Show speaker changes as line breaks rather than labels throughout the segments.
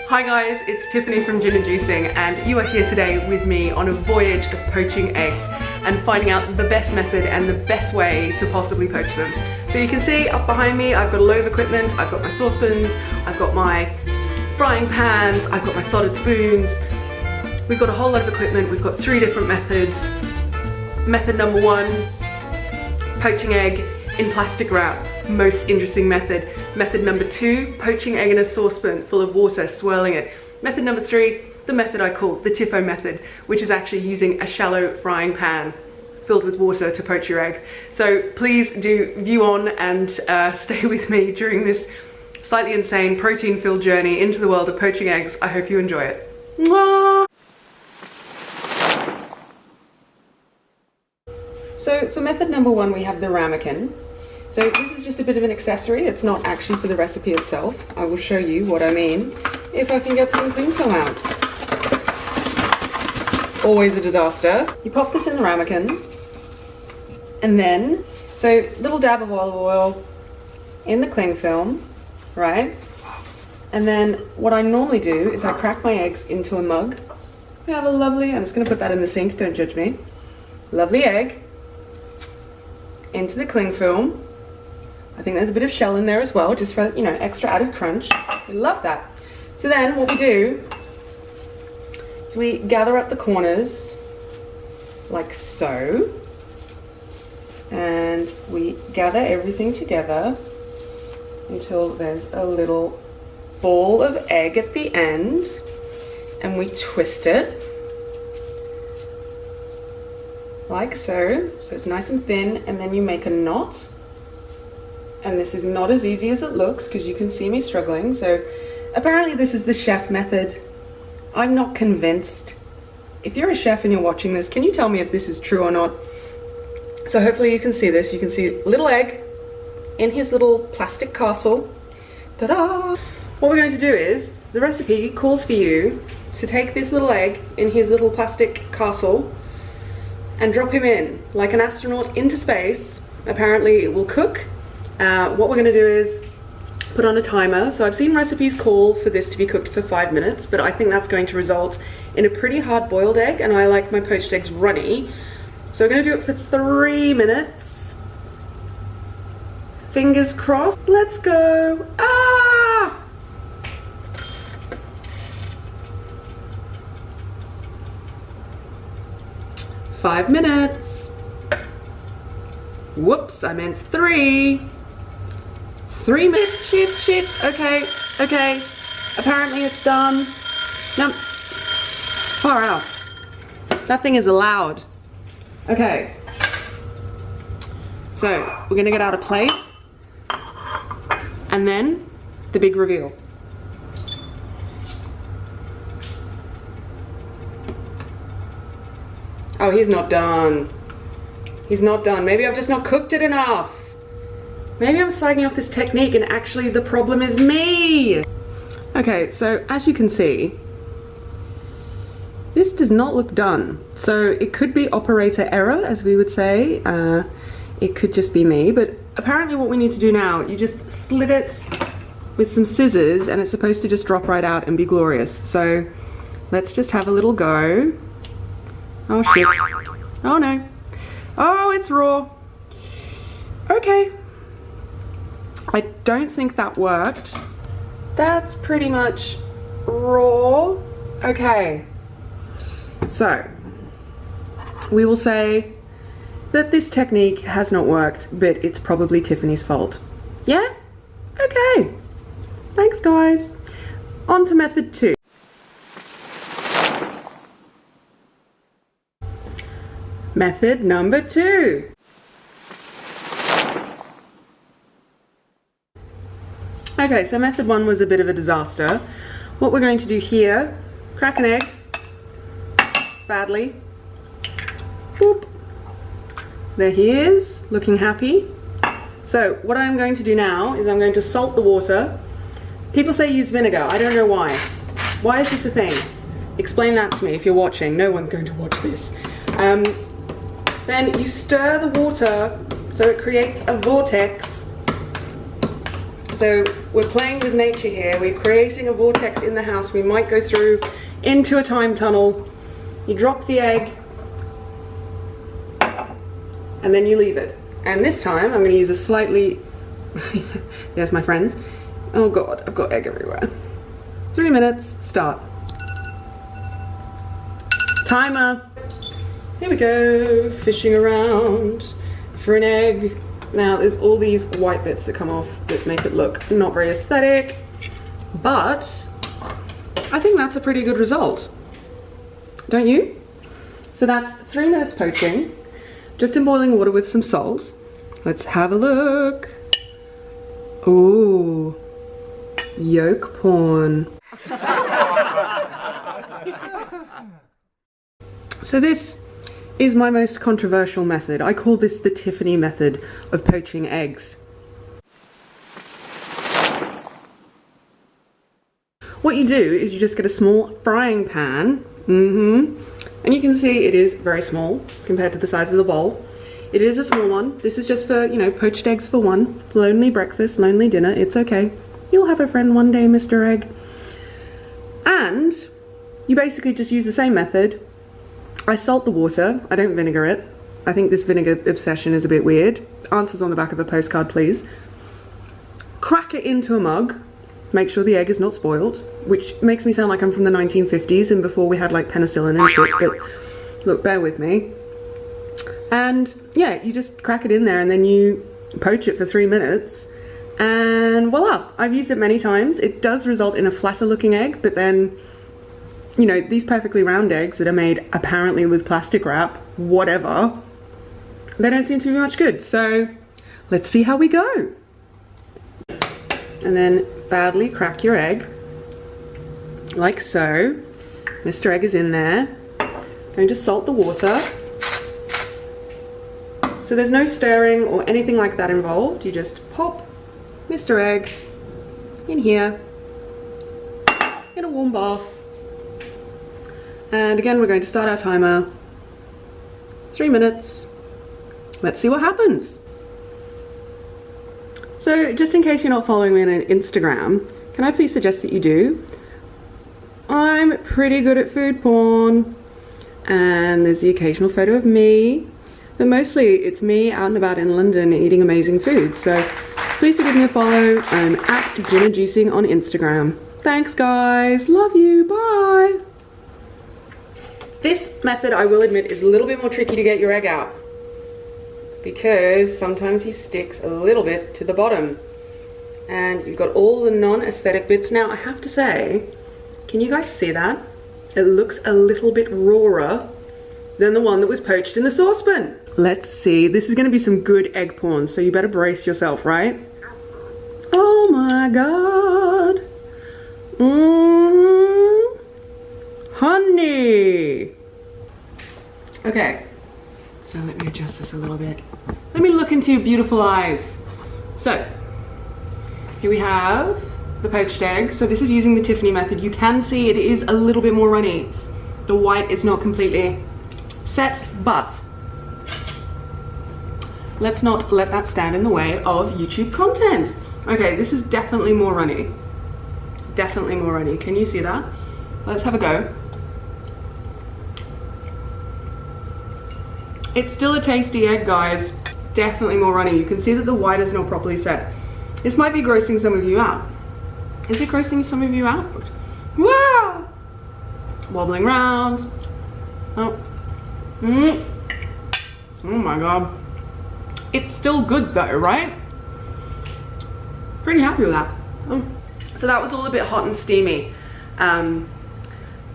Hi guys, it's Tiffany from Gin and Juicing, and you are here today with me on a voyage of poaching eggs and finding out the best method and the best way to possibly poach them. So you can see up behind me I've got a load of equipment. I've got my saucepans, I've got my frying pans, I've got my solid spoons. We've got a whole lot of equipment. We've got 3 different methods. Method number 1, poaching egg in plastic wrap. Most interesting method. Method number 2, poaching egg in a saucepan full of water, swirling it. Method number 3, the method I call the Tiffo method, which is actually using a shallow frying pan filled with water to poach your egg. So please do view on and stay with me during this slightly insane protein-filled journey into the world of poaching eggs. I hope you enjoy it. Mwah! So for method number 1 we have the ramekin. So this is just a bit of an accessory. It's not actually for the recipe itself. I will show you what I mean if I can get some cling film out. Always a disaster. You pop this in the ramekin and then, so little dab of olive oil in the cling film, right? And then what I normally do is I crack my eggs into a mug. I have a lovely, I'm just gonna put that in the sink, don't judge me. Lovely egg into the cling film. I think there's a bit of shell in there as well, just for, you know, extra added crunch. We love that. So then what we do is we gather up the corners like so, and we gather everything together until there's a little ball of egg at the end, and we twist it like so. So it's nice and thin, and then you make a knot. And this is not as easy as it looks because you can see me struggling. So apparently this is the chef method. I'm not convinced. If you're a chef and you're watching this, can you tell me if this is true or not? So hopefully you can see this. You can see little egg in his little plastic castle. Ta-da! What we're going to do is, the recipe calls for you to take this little egg in his little plastic castle and drop him in like an astronaut into space. Apparently it will cook. What we're going to do is put on a timer. So I've seen recipes call for this to be cooked for 5 minutes, but I think that's going to result in a pretty hard boiled egg, and I like my poached eggs runny. So we're going to do it for 3 minutes. Fingers crossed. Let's go. Ah! Five minutes. Whoops, I meant 3. 3 minutes, shit, okay. Apparently it's done. No, far out. That thing is loud. Okay. So, we're gonna get out a plate. And then, the big reveal. Oh, he's not done. He's not done. Maybe I've just not cooked it enough. Maybe I'm slagging off this technique and actually the problem is me. Okay, so as you can see, this does not look done. So it could be operator error, as we would say. It could just be me, but apparently what we need to do now, you just slit it with some scissors and it's supposed to just drop right out and be glorious. So let's just have a little go. Oh shit. Oh no. Oh, it's raw. Okay. I don't think that worked. That's pretty much raw. Okay. So, we will say that this technique has not worked, but it's probably Tiffany's fault. Yeah? Okay. Thanks, guys. On to method 2. Method number 2. Okay, so method 1 was a bit of a disaster. What we're going to do here, crack an egg, badly, boop. There he is, looking happy. So what I'm going to do now is I'm going to salt the water. People say use vinegar, I don't know why. Why is this a thing? Explain that to me if you're watching. No one's going to watch this. Then you stir the water so it creates a vortex So we're playing with nature here. We're creating a vortex in the house. We might go through into a time tunnel. You drop the egg and then you leave it. And this time I'm going to use a slightly, there's my friends. Oh God, I've got egg everywhere. 3 minutes, start. Timer. Here we go, fishing around for an egg. Now there's all these white bits that come off that make it look not very aesthetic, but I think that's a pretty good result. Don't you? So that's 3 minutes poaching, just in boiling water with some salt. Let's have a look. Ooh, yolk porn. So this is my most controversial method. I call this the Tiffany method of poaching eggs. What you do is you just get a small frying pan, and you can see it is very small compared to the size of the bowl. It is a small one. This is just for, you know, poached eggs for one. Lonely breakfast, lonely dinner, it's okay. You'll have a friend one day, Mr. Egg. And you basically just use the same method. I salt the water, I don't vinegar it. I think this vinegar obsession is a bit weird. Answers on the back of the postcard, please. Crack it into a mug. Make sure the egg is not spoiled, which makes me sound like I'm from the 1950s and before we had like penicillin and shit, but look, bear with me. And yeah, you just crack it in there and then you poach it for 3 minutes and voila. I've used it many times. It does result in a flatter looking egg, but then, you know, these perfectly round eggs that are made apparently with plastic wrap, whatever, they don't seem to be much good. So let's see how we go. And then badly crack your egg, like so. Mr. Egg is in there. Going to salt the water. So there's no stirring or anything like that involved. You just pop Mr. Egg in here in a warm bath. And again, we're going to start our timer. 3 minutes. Let's see what happens. So just in case you're not following me on Instagram, can I please suggest that you do? I'm pretty good at food porn, and there's the occasional photo of me, but mostly it's me out and about in London eating amazing food. So please do give me a follow. I'm at Gina Juicing on Instagram. Thanks guys, love you, bye. This method, I will admit, is a little bit more tricky to get your egg out because sometimes he sticks a little bit to the bottom and you've got all the non-aesthetic bits. Now I have to say, can you guys see that? It looks a little bit rawer than the one that was poached in the saucepan. Let's see, this is gonna be some good egg porn, so you better brace yourself, right? Oh my God. Honey. Okay, so let me adjust this a little bit. Let me look into your beautiful eyes. So, here we have the poached egg. So this is using the Tiffany method. You can see it is a little bit more runny. The white is not completely set, but let's not let that stand in the way of YouTube content. Okay, this is definitely more runny. Definitely more runny. Can you see that? Let's have a go. It's still a tasty egg, guys. Definitely more runny. You can see that the white is not properly set. This might be grossing some of you out. Is it grossing some of you out? Wow! Wobbling round. Oh. Oh my God. It's still good though, right? Pretty happy with that. Oh. So that was all a bit hot and steamy.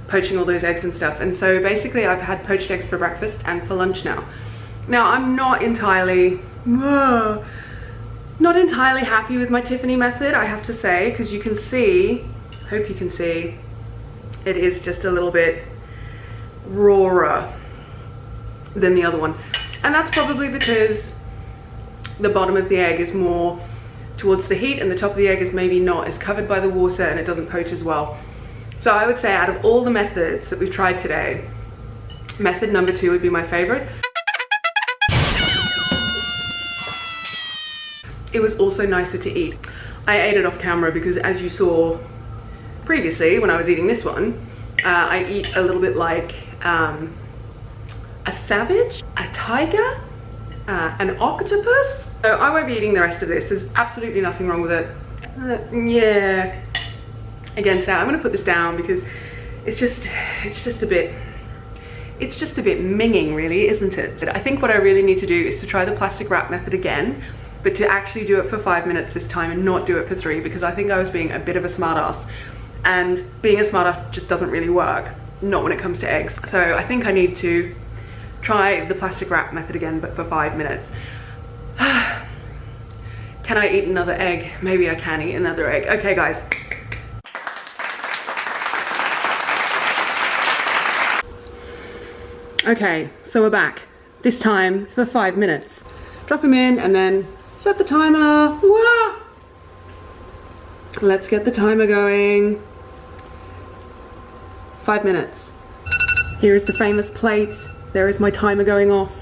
Poaching all those eggs and stuff. And so basically I've had poached eggs for breakfast and for lunch now. Now I'm not entirely happy with my Tiffany method, I have to say, because you can see, hope you can see, it is just a little bit rawer than the other one. And that's probably because the bottom of the egg is more towards the heat and the top of the egg is maybe not as covered by the water and it doesn't poach as well. So I would say out of all the methods that we've tried today, method number 2 would be my favorite. It was also nicer to eat. I ate it off camera because, as you saw previously when I was eating this one, I eat a little bit like a savage, a tiger, an octopus. So I won't be eating the rest of this. There's absolutely nothing wrong with it. Yeah. Again, today I'm gonna put this down because it's just a bit minging, really, isn't it? I think what I really need to do is to try the plastic wrap method again, but to actually do it for 5 minutes this time and not do it for 3, because I think I was being a bit of a smartass, and being a smartass just doesn't really work, not when it comes to eggs. So I think I need to try the plastic wrap method again, but for 5 minutes. Can I eat another egg? Maybe I can eat another egg. Okay, guys. Okay, so we're back. This time for 5 minutes. Drop them in and then set the timer. Wah! Let's get the timer going. 5 minutes. Here is the famous plate. There is my timer going off.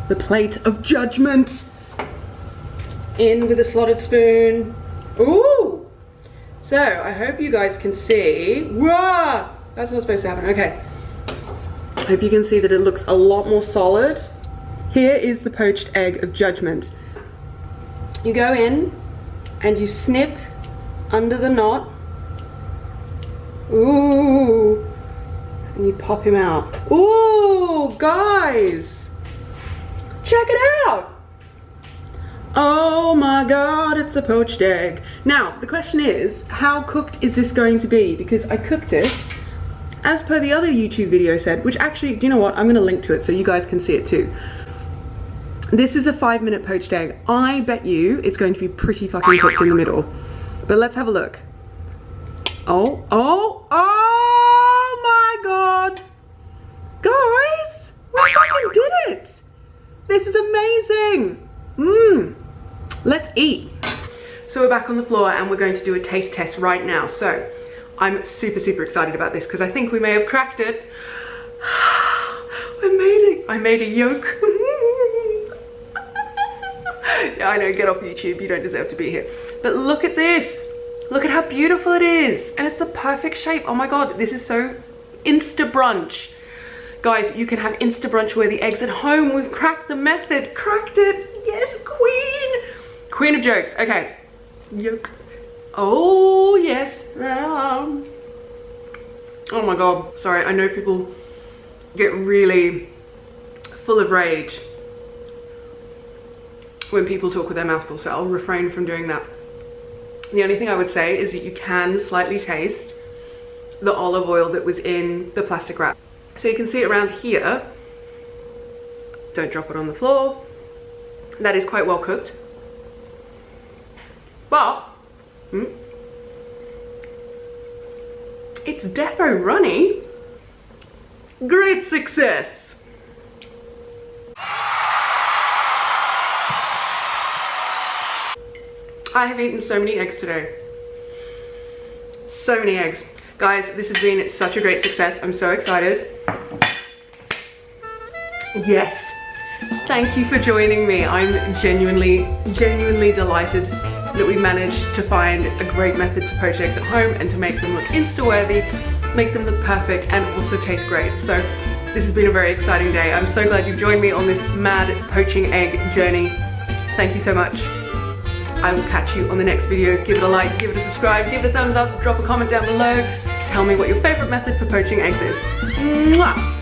The plate of judgment. In with a slotted spoon. Ooh! So, I hope you guys can see. Wah! That's not supposed to happen. Okay. I hope you can see that it looks a lot more solid. Here is the poached egg of judgment. You go in and you snip under the knot. Ooh. And you pop him out. Ooh, guys. Check it out. Oh my God, it's a poached egg. Now, the question is, how cooked is this going to be? Because I cooked it as per the other YouTube video said, which actually, do you know what? I'm gonna link to it so you guys can see it too. This is a 5-minute poached egg. I bet you it's going to be pretty fucking cooked in the middle. But let's have a look. Oh my God. Guys, we fucking did it. This is amazing. Let's eat. So we're back on the floor and we're going to do a taste test right now. So I'm super excited about this because I think we may have cracked it. I made a yolk. Yeah, I know, get off YouTube, you don't deserve to be here. But look at this. Look at how beautiful it is. And it's the perfect shape. Oh my God, this is so Insta brunch. Guys, you can have Insta brunch worthy eggs at home. We've cracked the method, cracked it. Yes, queen. Queen of jokes, okay. Yolk. Oh, yes. Oh my God, sorry, I know people get really full of rage when people talk with their mouth full, so I'll refrain from doing that. The only thing I would say is that you can slightly taste the olive oil that was in the plastic wrap. So you can see it around here. Don't drop it on the floor. That is quite well cooked. But, it's defo runny. Great success. I have eaten so many eggs today. So many eggs. Guys, this has been such a great success. I'm so excited. Yes. Thank you for joining me. I'm genuinely delighted that we managed to find a great method to poach eggs at home and to make them look Insta-worthy, make them look perfect, and also taste great. So this has been a very exciting day. I'm so glad you joined me on this mad poaching egg journey. Thank you so much. I will catch you on the next video. Give it a like, give it a subscribe, give it a thumbs up, drop a comment down below. Tell me what your favorite method for poaching eggs is. Mwah!